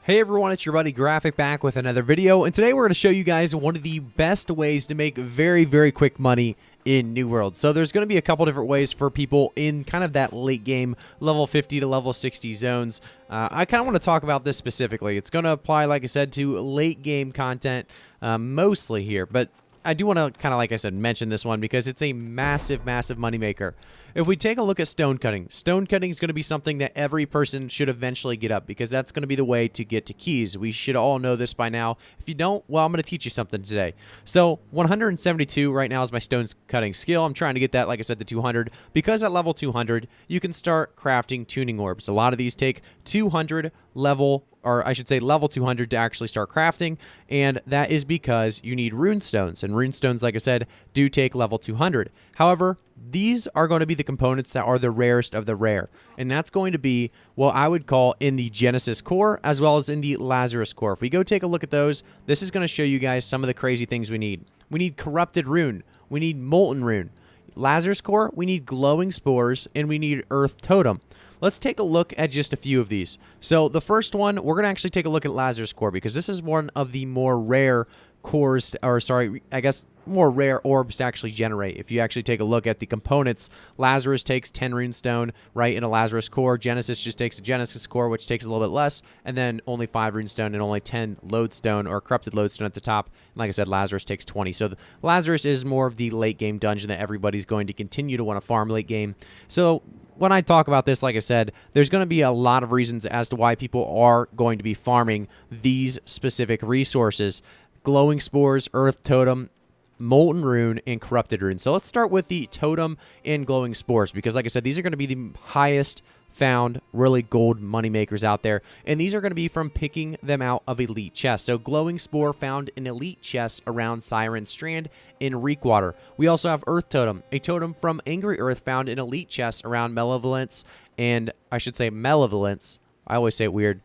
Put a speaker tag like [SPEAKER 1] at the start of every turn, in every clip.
[SPEAKER 1] Hey everyone, it's your buddy Graphic back with another video, and today we're going to show you guys one of the best ways to make very quick money in New World. So there's going to be a couple different ways for people in kind of that late game level 50 to level 60 zones. I kind of want to talk about this specifically. It's going to apply, like I said, to late game content mostly here, but I do want to kind of, like I said, mention this one because it's a massive moneymaker. If we take a look at stone cutting is going to be something that every person should eventually get up because that's going to be the way to get to keys. We should all know this by now. If you don't, well, I'm going to teach you something today. So 172 right now is my stone cutting skill. I'm trying to get that, like I said, to 200 because at level 200, you can start crafting tuning orbs. A lot of these take 200 level, or I should say level 200 to actually start crafting, and that is because you need rune stones, and rune stones, like I said, do take level 200. However, these are going to be the components that are the rarest of the rare, and that's going to be what I would call in the Genesis core as well as in the Lazarus core. If we go take a look at those, this is going to show you guys some of the crazy things we need. We need corrupted rune, we need molten rune. Lazarus core, we need glowing spores, and we need earth totem. Let's take a look at just a few of these. So the first one, we're going to actually take a look at Lazarus core because this is one of the more rare cores, or sorry, I guess more rare orbs to actually generate. If you actually take a look at the components, Lazarus takes 10 runestone, right, in a Lazarus core. Genesis just takes a Genesis core, which takes a little bit less, and then only 5 runestone and only 10 lodestone or corrupted lodestone at the top. And like I said, Lazarus takes 20. So Lazarus is more of the late game dungeon that everybody's going to continue to want to farm late game. So when I talk about this, like I said, there's going to be a lot of reasons as to why people are going to be farming these specific resources. Glowing spores, earth totem, molten rune, and corrupted rune. So let's start with the totem and glowing spores because, like I said, these are going to be the highest found really gold money makers out there, and these are going to be from picking them out of elite chests. So glowing spore found in elite chests around Siren Strand in Reekwater. We also have earth totem, a totem from Angry Earth found in elite chests around Malevolence, and I should say Malevolence. I always say it weird.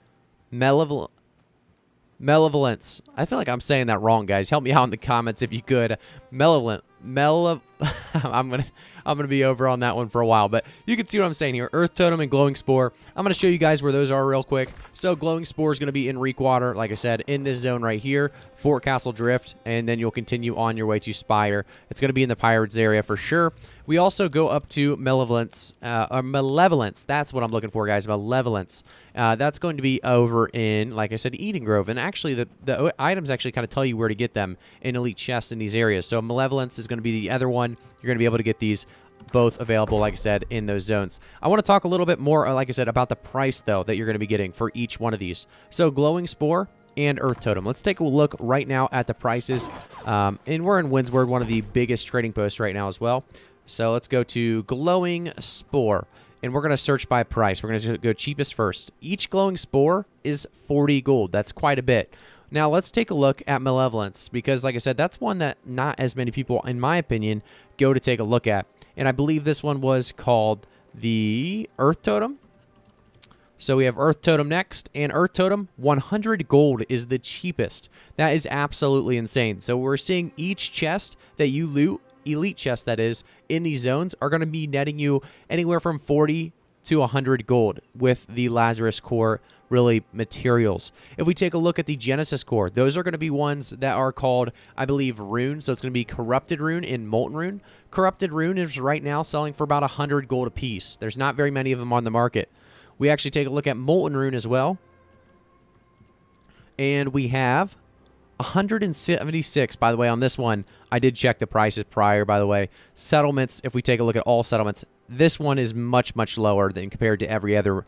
[SPEAKER 1] Malevolence. I feel like I'm saying that wrong, guys. Help me out in the comments if you could. I'm gonna be over on that one for a while, but you can see what I'm saying here. Earth totem and glowing spore. I'm gonna show you guys where those are real quick. So glowing spore is gonna be in Reekwater, like I said, in this zone right here, Fort Castle Drift, and then you'll continue on your way to Spire. It's gonna be in the Pirates area for sure. We also go up to Malevolence, or Malevolence. That's what I'm looking for, guys. Malevolence. That's going to be over in, like I said, Eden Grove, and actually the items actually kind of tell you where to get them in elite chests in these areas. So Malevolence is going to be the other one. You're going to be able to get these both available, like I said, in those zones. I want to talk a little bit more, like I said, about the price, though, that you're going to be getting for each one of these. So glowing spore and earth totem. Let's take a look right now at the prices. And we're in Windsward, one of the biggest trading posts right now as well. So let's go to glowing spore, and we're going to search by price. We're going to go cheapest first. Each glowing spore is 40 gold. That's quite a bit. Now, let's take a look at Malevolence because, like I said, that's one that not as many people, in my opinion, go to take a look at. And I believe this one was called the Earth Totem. So we have Earth Totem next, and Earth Totem, 100 gold is the cheapest. That is absolutely insane. So we're seeing each chest that you loot, elite chest that is, in these zones are going to be netting you anywhere from 40 to 100 gold with the Lazarus core really materials. If we take a look at the Genesis core, those are going to be ones that are called, I believe, rune. So it's going to be corrupted rune and molten rune. Corrupted rune is right now selling for about 100 gold a piece. There's not very many of them on the market. We actually take a look at molten rune as well, and we have 176, by the way, on this one. I did check the prices prior, by the way. Settlements, if we take a look at all settlements, this one is much lower than compared to every other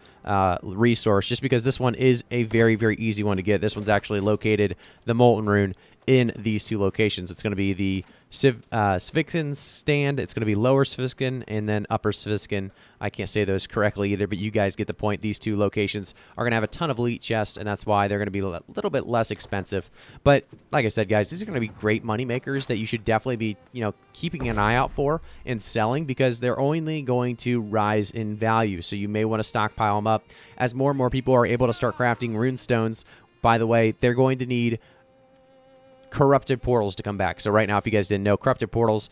[SPEAKER 1] resource, just because this one is a very easy one to get. This one's actually located, the molten rune, in these two locations. It's going to be the Sviskin stand. It's going to be Lower Sviskin and then Upper Sviskin. I can't say those correctly either, but you guys get the point. These two locations are going to have a ton of elite chests, and that's why they're going to be a little bit less expensive. But like I said, guys, these are going to be great money makers that you should definitely be, keeping an eye out for and selling because they're only going to rise in value. So you may want to stockpile them up as more and more people are able to start crafting rune stones. By the way, they're going to need corrupted portals to come back. So right now, if you guys didn't know, corrupted portals,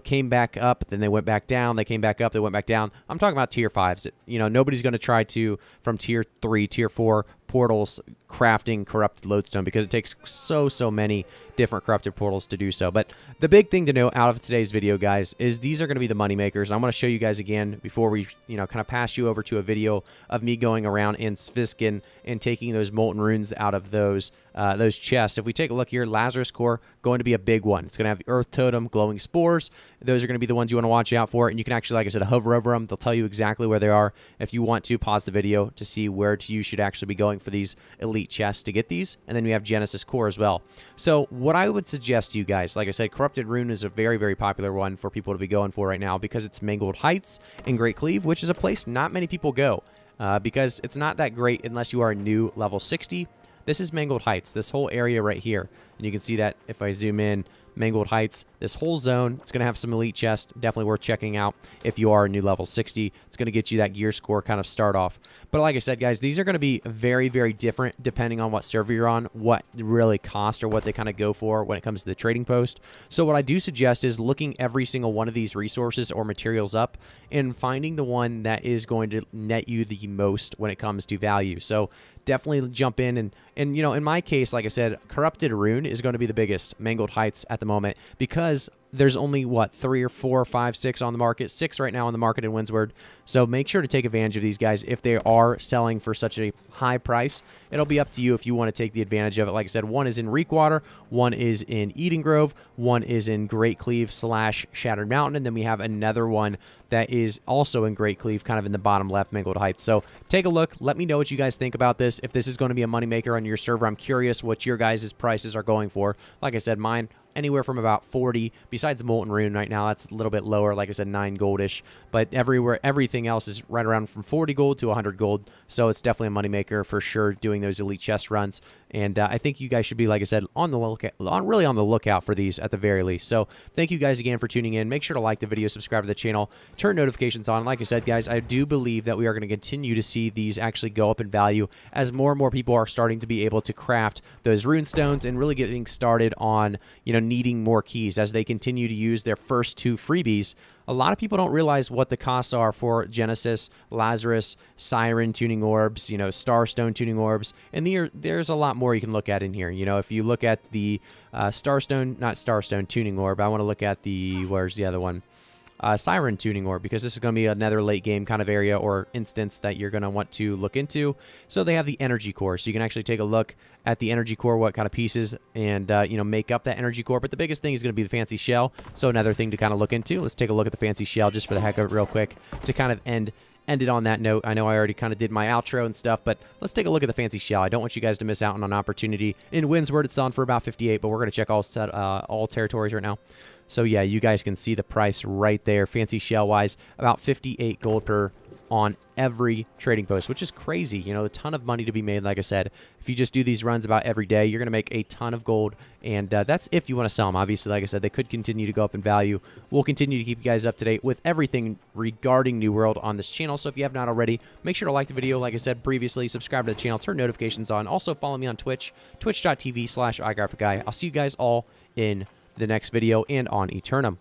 [SPEAKER 1] came back up, then they went back down. They came back up, they went back down. I'm talking about tier 5s. Nobody's going to try to, from tier 3, tier 4, portals crafting corrupted lodestone, because it takes so many different corrupted portals to do so. But the big thing to know out of today's video, guys, is these are going to be the money makers. I'm going to show you guys again before we, kind of pass you over to a video of me going around and Sviskin and taking those molten runes out of those chests. If we take a look here, Lazarus core going to be a big one. It's going to have the earth totem, glowing spores. Those are going to be the ones you want to watch out for, and you can actually, like I said, hover over them. They'll tell you exactly where they are. If you want to, pause the video to see where you should actually be going for these elite chests to get these. And then we have Genesis core as well. So what I would suggest to you guys, like I said, corrupted rune is a very popular one for people to be going for right now, because it's Mangled Heights in Great Cleave, which is a place not many people go, because it's not that great unless you are a new level 60. This is Mangled Heights, this whole area right here. And you can see that if I zoom in, Mangled Heights, this whole zone, it's going to have some elite chests. Definitely worth checking out if you are a new level 60. It's going to get you that gear score kind of start off. But like I said, guys, these are going to be very different depending on what server you're on, what really cost or what they kind of go for when it comes to the trading post. So what I do suggest is looking every single one of these resources or materials up and finding the one that is going to net you the most when it comes to value. So definitely jump in and in my case, like I said, corrupted rune is going to be the biggest, Mangled Heights at the moment, because there's only, what, 3 or 4 or 5, 6 on the market. 6 right now on the market in Windsward. So make sure to take advantage of these guys if they are selling for such a high price. It'll be up to you if you want to take the advantage of it. Like I said, one is in Reekwater, one is in Eden Grove, one is in Great Cleave / Shattered Mountain, and then we have another one that is also in Great Cleave, kind of in the bottom left, Mangled Heights. So take a look. Let me know what you guys think about this. If this is going to be a moneymaker on your server, I'm curious what your guys' prices are going for. Like I said, mine anywhere from about 40, besides Molten Rune right now, that's a little bit lower, like I said, 9 goldish, but everything else is right around from 40 gold to 100 gold, so it's definitely a moneymaker for sure doing those elite chest runs, and I think you guys should be, like I said, really on the lookout for these at the very least. So thank you guys again for tuning in. Make sure to like the video, subscribe to the channel, turn notifications on. Like I said, guys, I do believe that we are going to continue to see these actually go up in value as more and more people are starting to be able to craft those rune stones and really getting started on, needing more keys as they continue to use their first 2 freebies. A lot of people don't realize what the costs are for Genesis, Lazarus, Siren tuning orbs, Starstone tuning orbs, and there's a lot more you can look at in here. If you look at the not Starstone tuning orb, I want to look at where's the other one? Siren tuning orb, because this is going to be another late game kind of area or instance that you're going to want to look into. So they have the energy core, so you can actually take a look at the energy core, what kind of pieces, and make up that energy core. But the biggest thing is going to be the fancy shell, so another thing to kind of look into. Let's take a look at the fancy shell just for the heck of it real quick to kind of end it on that note. I know I already kind of did my outro and stuff, but let's take a look at the fancy shell. I don't want you guys to miss out on an opportunity. In Windsward, it's on for about 58, but we're going to check all territories right now. So yeah, you guys can see the price right there, fancy shell-wise, about 58 gold per on every trading post, which is crazy. A ton of money to be made, like I said. If you just do these runs about every day, you're going to make a ton of gold, and that's if you want to sell them. Obviously, like I said, they could continue to go up in value. We'll continue to keep you guys up to date with everything regarding New World on this channel, so if you have not already, make sure to like the video, like I said previously, subscribe to the channel, turn notifications on. Also, follow me on Twitch, twitch.tv/iGraphicGuy. I'll see you guys all in the next video and on Eternum.